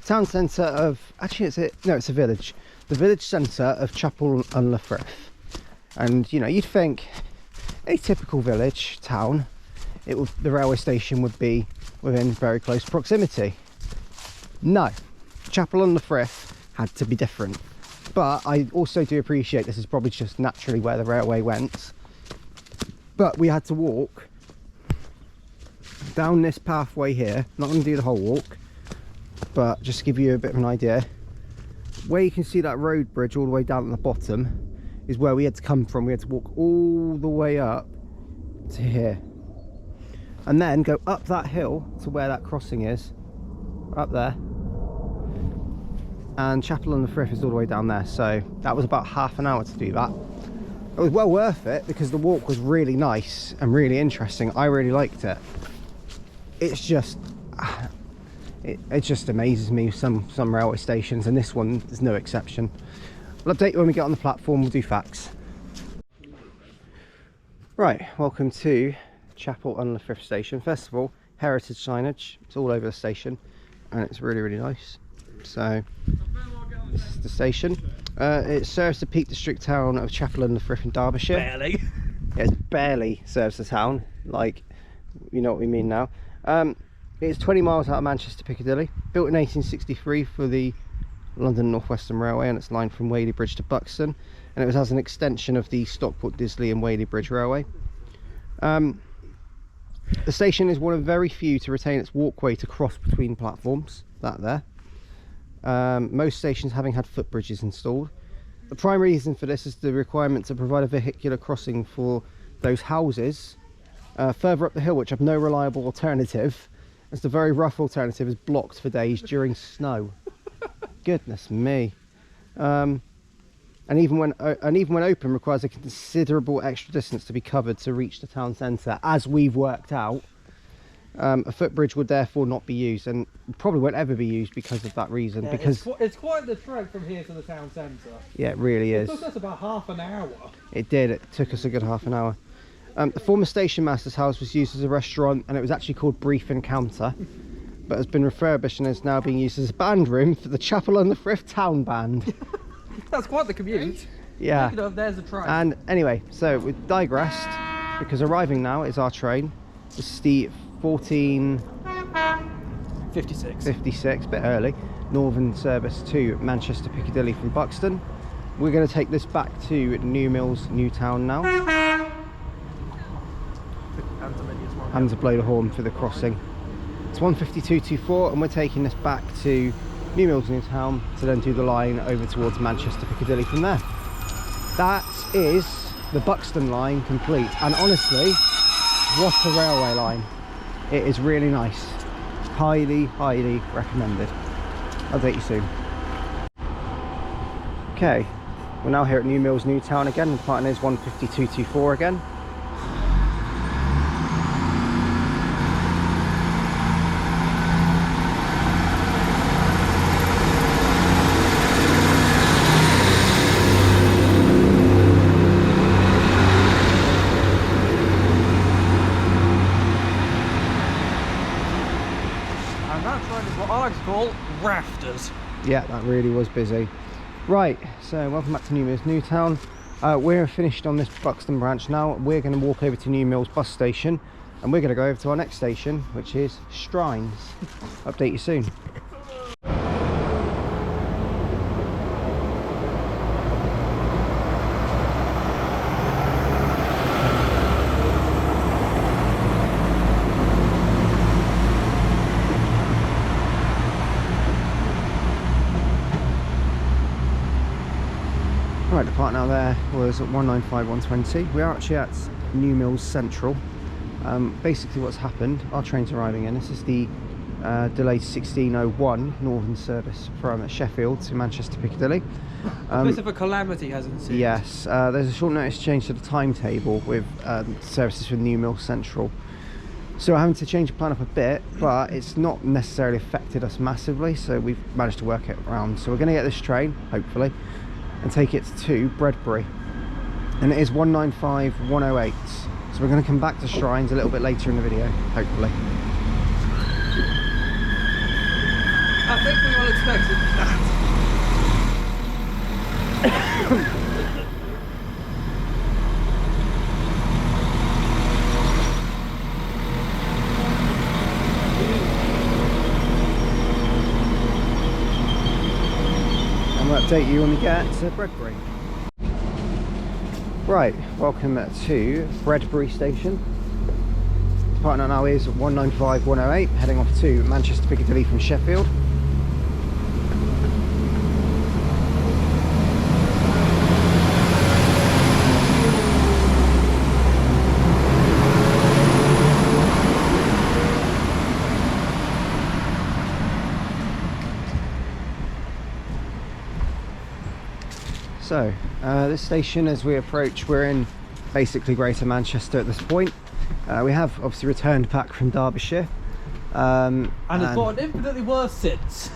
Town centre of, actually it's a village. The village centre of Chapel-en-le-Frith. And you know, you'd think a typical village town, the railway station would be within very close proximity. No, Chapel-en-le-Frith had to be different. But I also do appreciate this is probably just naturally where the railway went. But we had to walk down this pathway here. Not going to do the whole walk, but just to give you a bit of an idea. Where you can see that road bridge all the way down at the bottom is where we had to come from. We had to walk all the way up to here. And then go up that hill to where that crossing is. Up there. And Chapel-en-le-Frith is all the way down there, so that was about half an hour to do that. It was well worth it because the walk was really nice and really interesting. I really liked it. It's just it just amazes me, some railway stations, and this one is no exception. I'll update you when we get on the platform. We'll do facts. Right, welcome to Chapel-en-le-Frith station. First of all, heritage signage. It's all over the station and it's really, really nice. So this is the station. It serves the Peak District town of Chapel-en-le-Frith in Derbyshire. Barely. Yeah, it barely serves the town, like, you know what we mean now. It's 20 miles out of Manchester Piccadilly, built in 1863 for the London North Western Railway on its line from Whaley Bridge to Buxton, and it was as an extension of the Stockport, Disley and Whaley Bridge Railway. The station is one of very few to retain its walkway to cross between platforms, that there. Most stations having had footbridges installed. The primary reason for this is the requirement to provide a vehicular crossing for those houses Further up the hill, which have no reliable alternative, as the very rough alternative is blocked for days during snow. Goodness me. And even when open, requires a considerable extra distance to be covered to reach the town centre, as we've worked out. A footbridge would therefore not be used, and probably won't ever be used because of that reason. Yeah, because it's quite the trek from here to the town centre. Yeah, it really is. It took us about half an hour. It did. It took us a good half an hour. The former station master's house was used as a restaurant, and it was actually called Brief Encounter, but has been refurbished and is now being used as a band room for the Chapel-en-le-Frith town band. That's quite the commute. Yeah. Look, there's a train. And anyway, so we've digressed, because arriving now is our train. This is the 1456, a bit early, Northern service to Manchester Piccadilly from Buxton. We're going to take this back to Mills Newtown now. And to blow the horn for the crossing. It's 1:52:24, and we're taking this back to Mills Newtown to then do the line over towards Manchester Piccadilly from there. That is the Buxton line complete, and honestly, what a railway line. It is really nice. Highly recommended. I'll update you soon. Okay, we're now here at Mills Newtown again. The partner is 1:52:24 again. Rafters. Yeah, that really was busy. Right, so welcome back to Mills Newtown. We're finished on this Buxton branch now. We're going to walk over to Mills bus station, and we're going to go over to our next station, which is Strines. Update you soon. Right, the part now there was at 195/120. We are actually at Mills Central. Basically what's happened, our train's arriving in. This is the delayed 16:01 Northern service from Sheffield to Manchester Piccadilly. A bit of a calamity, hasn't it? Yes, there's a short notice change to the timetable with services from Mills Central. So we're having to change the plan up a bit, but it's not necessarily affected us massively, so we've managed to work it around. So we're going to get this train, hopefully, and take it to Bredbury, and it is 195/108. So we're going to come back to Strines a little bit later in the video, hopefully. I think we all expected that. And we'll update you when we get to Bredbury. Right, welcome to Bredbury station. The partner now is 195/108, heading off to Manchester Piccadilly from Sheffield. So, this station, as we approach, we're in basically Greater Manchester at this point. We have obviously returned back from Derbyshire. And it's gotten infinitely worse since.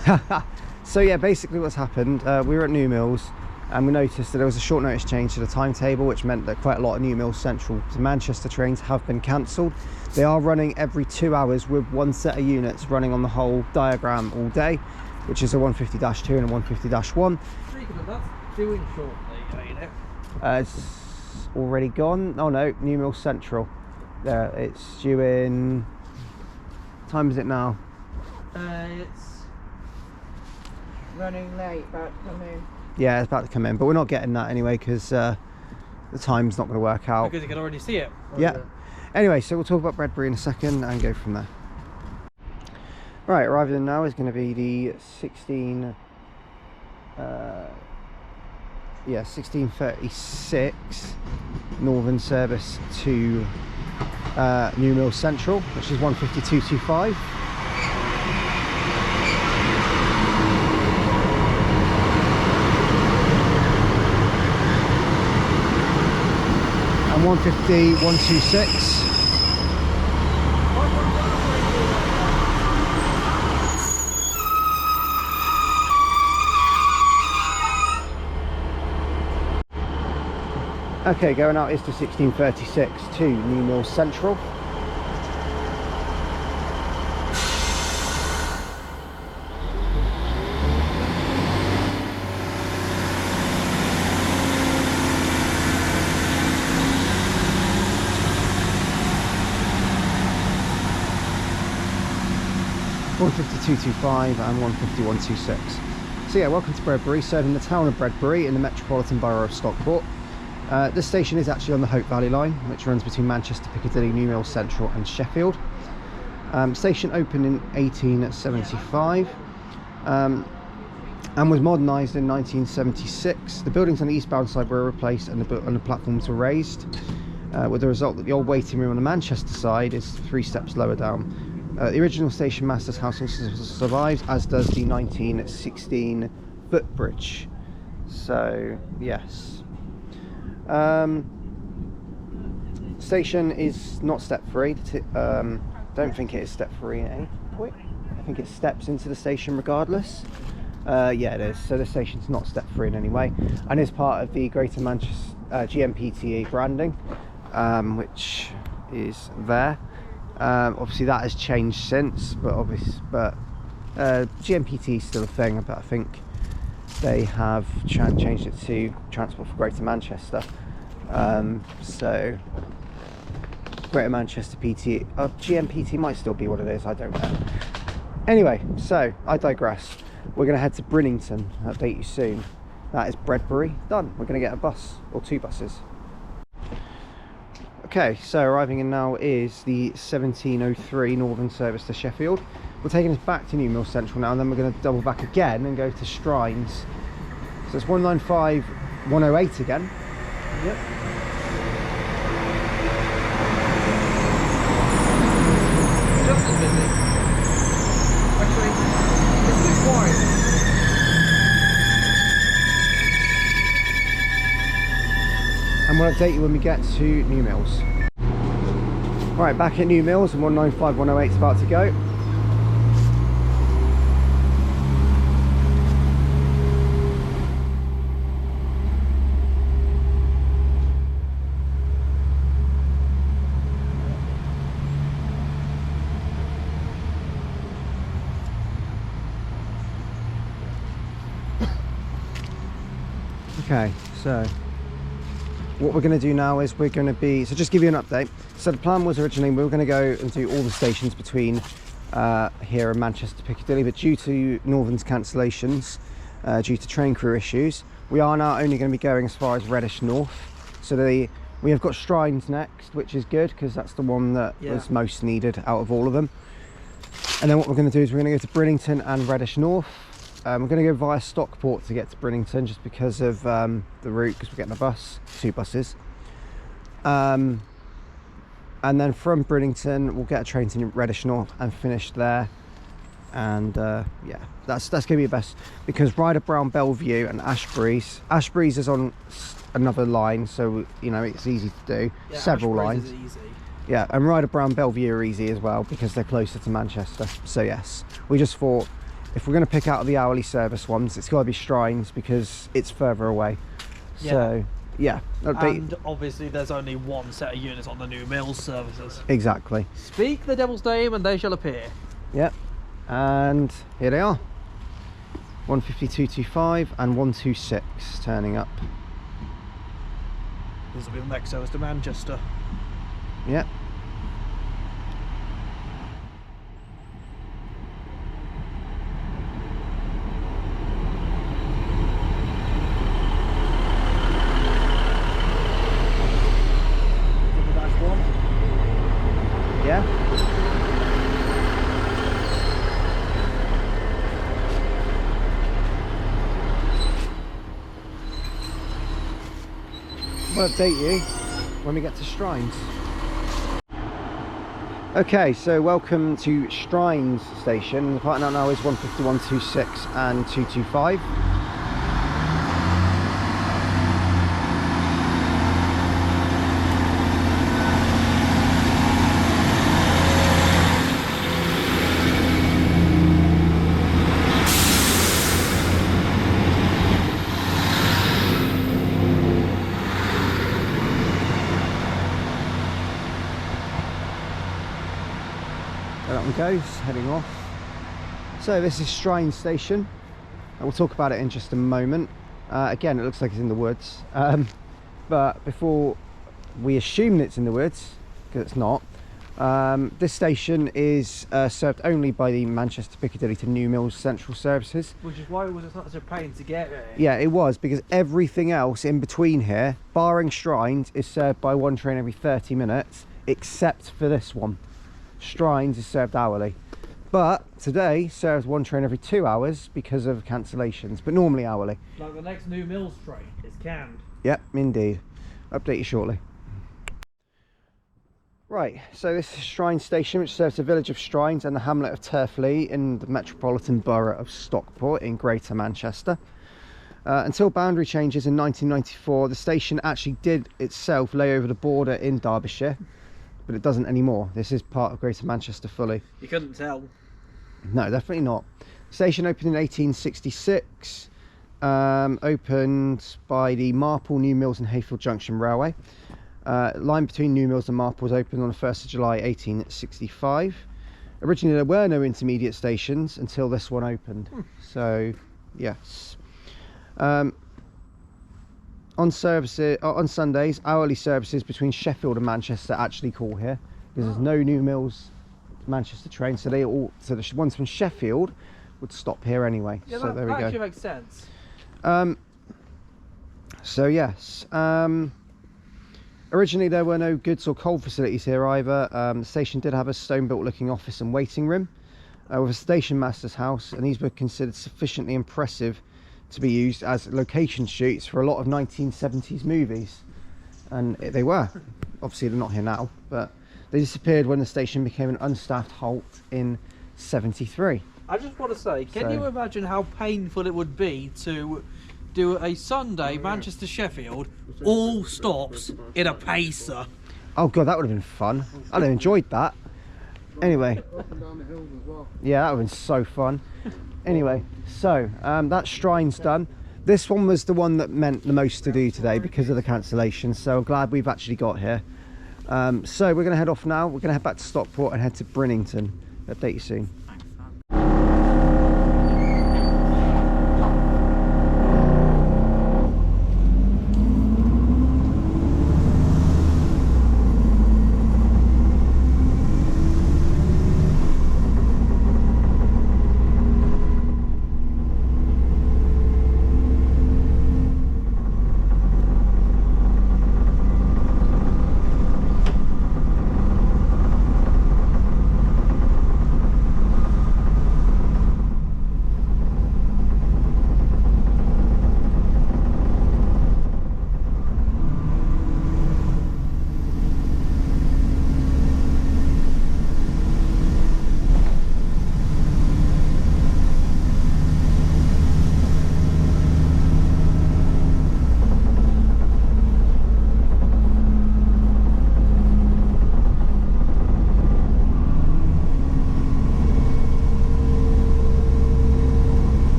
So yeah, basically what's happened, we were at Mills and we noticed that there was a short notice change to the timetable, which meant that quite a lot of Mills Central to Manchester trains have been cancelled. They are running every 2 hours with one set of units running on the whole diagram all day, which is a 150-2 and a 150-1. Speaking of that, doing shortly, you know. It's already gone. Oh no, Mills Central. There, it's due in. What time is it now? It's running late, about to come in. Yeah, it's about to come in, but we're not getting that anyway because the time's not going to work out. because you can already see it. Yeah. Anyway, so we'll talk about Bredbury in a second and go from there. Right, arriving in now is going to be the 16. yeah, 1636 northern service to New Mills Central, which is 152.25. And 150.126. Okay, going out is to 1636 to New Mills Central. $152.25 and $151.26. So yeah, welcome to Bredbury, serving the town of Bredbury in the Metropolitan Borough of Stockport. This station is actually on the Hope Valley line, which runs between Manchester, Piccadilly, New Mills Central and Sheffield. Station opened in 1875 and was modernised in 1976. The buildings on the eastbound side were replaced and the platforms were raised, with the result that the old waiting room on the Manchester side is 3 steps lower down. The original station master's house survives, as does the 1916 footbridge. So yes. Station is not step free. Don't think it is step free at any point. I think it steps into the station regardless. Yeah, it is. So the station's not step free in any way, and is part of the Greater Manchester GMPTE branding, which is there. Obviously that has changed since, but GMPTE is still a thing. But I think they have changed it to Transport for Greater Manchester. So Greater Manchester PT, GMPT might still be what it is, I don't know. Anyway, so I digress. We're going to head to Brinnington, update you soon. That is Bredbury, done. We're going to get a bus, or 2 buses. Okay, so arriving in now is the 1703 northern service to Sheffield. We're taking us back to New Mills Central now, and then we're going to double back again and go to Strines. So it's 195 108 again. Yep. Just as busy. Actually, it's a bit quiet. And we'll update you when we get to New Mills. Right, back at New Mills, and 195 108 is about to go. Okay, so what we're going to do now is we're going to be, so just give you an update. So the plan was originally we were going to go and do all the stations between here and Manchester Piccadilly, but due to Northern's cancellations, due to train crew issues, we are now only going to be going as far as Reddish North. So we have got Strines next, which is good because that's the one that was most needed out of all of them. And then what we're going to do is we're going to go to Brinnington and Reddish North. We're going to go via Stockport to get to Brinnington just because of the route, because we're getting a bus, 2 buses. And then from Brinnington we'll get a train to Reddish North and finish there. And yeah, that's going to be the best, because Ryder Brown, Bellevue and Ashbury's is on another line, so you know it's easy to do. Yeah, several Ashbury's lines. is easy. Yeah, and Ryder Brown, Bellevue are easy as well because they're closer to Manchester. So yes, we just thought, if we're going to pick out of the hourly service ones, it's got to be Strines because it's further away. Yeah. So yeah, And obviously there's only 1 set of units on the New Mills services. exactly. Speak the devil's name and they shall appear. Yep, and here they are. 152.25 and 126 turning up. This will be the next service to Manchester. Yep. Yeah. We'll update you when we get to Strines. Okay, so welcome to Strines station. The partner now is 151.26 and 225. That one goes, heading off. So this is Strines station, and we'll talk about it in just a moment. Again, it looks like it's in the woods, but before we assume it's in the woods, because it's not, this station is served only by the Manchester Piccadilly to New Mills Central services. Which is why it was such a pain to get there. Yeah, it was, because everything else in between here, barring Strines, is served by one train every 30 minutes, except for this one. Strines is served hourly, but today serves one train every 2 hours because of cancellations, but normally hourly. Like the next New Mills train is canned. Yep, indeed. Update you shortly. Right, so this is Strines station, which serves the village of Strines and the hamlet of Turfley in the metropolitan borough of Stockport in Greater Manchester. Until boundary changes in 1994, the station actually did itself lay over the border in Derbyshire, but it doesn't anymore. This is part of Greater Manchester fully. You couldn't tell. No, definitely not. The station opened in 1866, opened by the Marple, New Mills and Hayfield Junction Railway. Line between New Mills and Marple was opened on the 1st of July 1865. Originally there were no intermediate stations until this one opened. So yes. On Sundays, hourly services between Sheffield and Manchester actually call here, because there's no New Mills Manchester train, so the ones from Sheffield would stop here anyway. Yeah, so that there we actually go. makes sense. So yes, originally there were no goods or coal facilities here either. The station did have a stone-built looking office and waiting room with a station master's house, and these were considered sufficiently impressive to be used as location shoots for a lot of 1970s movies, and they were. Obviously they're not here now, but they disappeared when the station became an unstaffed halt in 73. I just want to say, can you imagine how painful it would be to do a Sunday Manchester Sheffield all stops in a pacer? Oh god, that would have been fun. I'd have enjoyed that. Anyway, Up and down the hills as well. yeah, that would have been so fun. Anyway, so that Strines done. This one was the one that meant the most to do today because of the cancellations, so I'm glad we've actually got here. So we're going to head off now. We're going to head back to Stockport and head to Brinnington. Update you soon.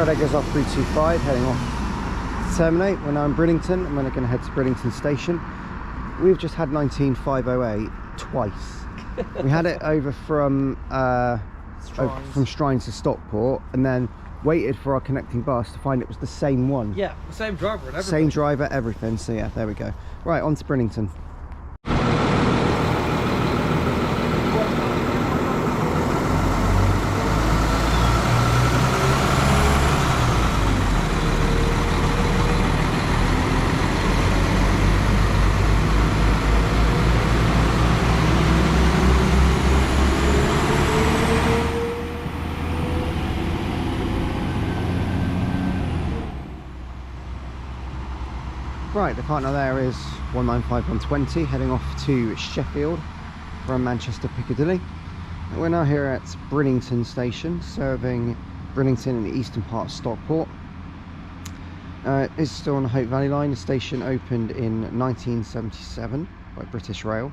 That goes off 325, heading off to terminate. We're now in Brinnington, and we're going to head to Brinnington station. We've just had 19508 twice. We had it over from Strines to Stockport, and then waited for our connecting bus to find it was the same one. Yeah, the same driver and everything. Same driver, everything. So yeah, there we go. Right, on to Brinnington. Right, the partner there is 195120 heading off to Sheffield from Manchester Piccadilly. We're now here at Brinnington station, serving Brinnington in the eastern part of Stockport. It's still on the Hope Valley line. The station opened in 1977 by British Rail.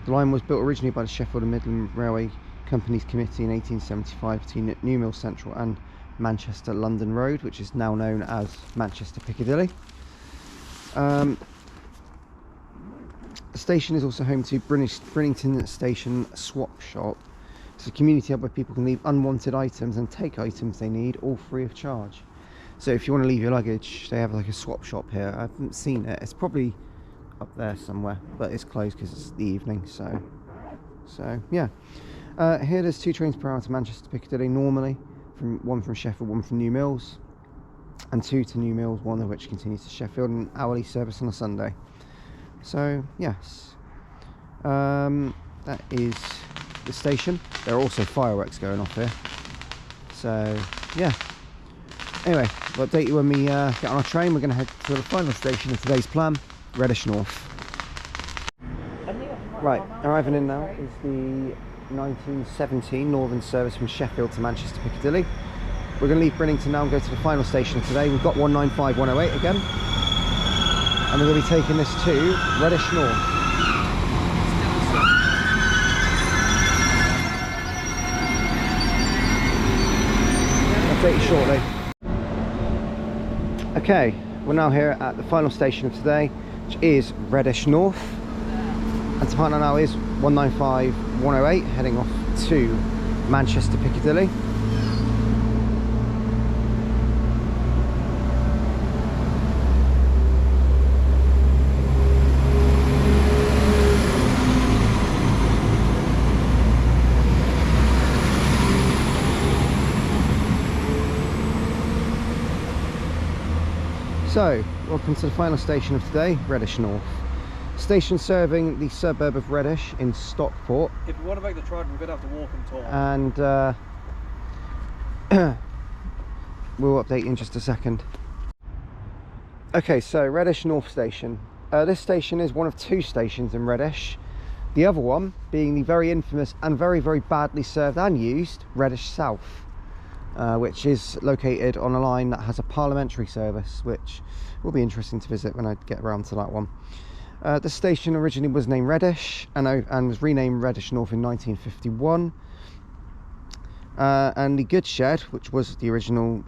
The line was built originally by the Sheffield and Midland Railway Company's committee in 1875 between New Mill Central and Manchester London Road, which is now known as Manchester Piccadilly. The station is also home to Brinnington Station Swap Shop. It's a community hub where people can leave unwanted items and take items they need, all free of charge. So if you want to leave your luggage, they have like a swap shop here. I haven't seen it. It's probably up there somewhere, but it's closed because it's the evening. So yeah. Here there's 2 trains per hour to Manchester Piccadilly normally, one from Sheffield, one from New Mills, and 2 to New Mills, one of which continues to Sheffield, and an hourly service on a Sunday. So yes, that is the station. There are also fireworks going off here. So yeah. Anyway, we'll update you when we get on our train. We're going to head to the final station of today's plan, Reddish North. Right, arriving in now is the 1917 Northern service from Sheffield to Manchester Piccadilly. We're going to leave Brinnington now and go to the final station of today. We've got 195108 again, and we're going to be taking this to Reddish North. Update you shortly. Okay, we're now here at the final station of today, which is Reddish North, and the partner now is 195108 heading off to Manchester Piccadilly. So, welcome to the final station of today, Reddish North. Station serving the suburb of Reddish in Stockport. If we want to make the Trident, we're going to have to walk and talk. And we'll update you in just a second. Okay, so Reddish North Station. This station is one of 2 stations in Reddish. The other one being the very infamous and very, very badly served and used Reddish South. Which is located on a line that has a parliamentary service, which will be interesting to visit when I get around to that one. The station originally was named Reddish and was renamed Reddish North in 1951. And the goods shed, which was the original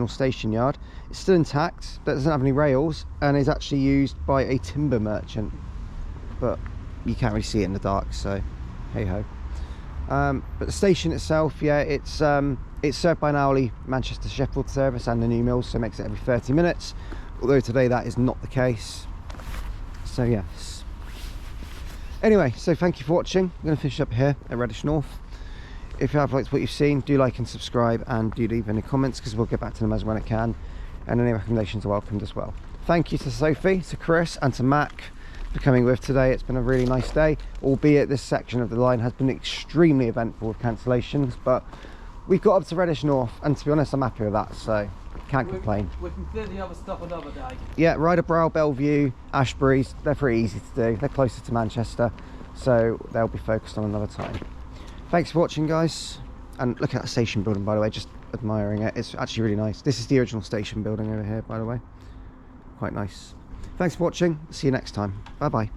station yard, is still intact, but doesn't have any rails and is actually used by a timber merchant. But you can't really see it in the dark, so hey ho. But the station itself, yeah, it's served by an hourly Manchester Sheffield service and the New Mills, so it makes it every 30 minutes. Although today that is not the case. So yes. Anyway, so thank you for watching. I'm going to finish up here at Reddish North. If you have liked what you've seen, do like and subscribe, and do leave any comments because we'll get back to them as when I can. And any recommendations are welcomed as well. Thank you to Sophie, to Chris, and to Mac for coming with today. It's been a really nice day, albeit this section of the line has been extremely eventful with cancellations, but we've got up to Reddish North, and to be honest, I'm happy with that, so can't complain. We can clear the other stuff another day. Yeah, Ryder Brow, Bellevue, Ashbury's, they're pretty easy to do. They're closer to Manchester, so they'll be focused on another time. Thanks for watching, guys. And look at that station building, by the way, just admiring it. It's actually really nice. This is the original station building over here, by the way. Quite nice. Thanks for watching. See you next time. Bye bye.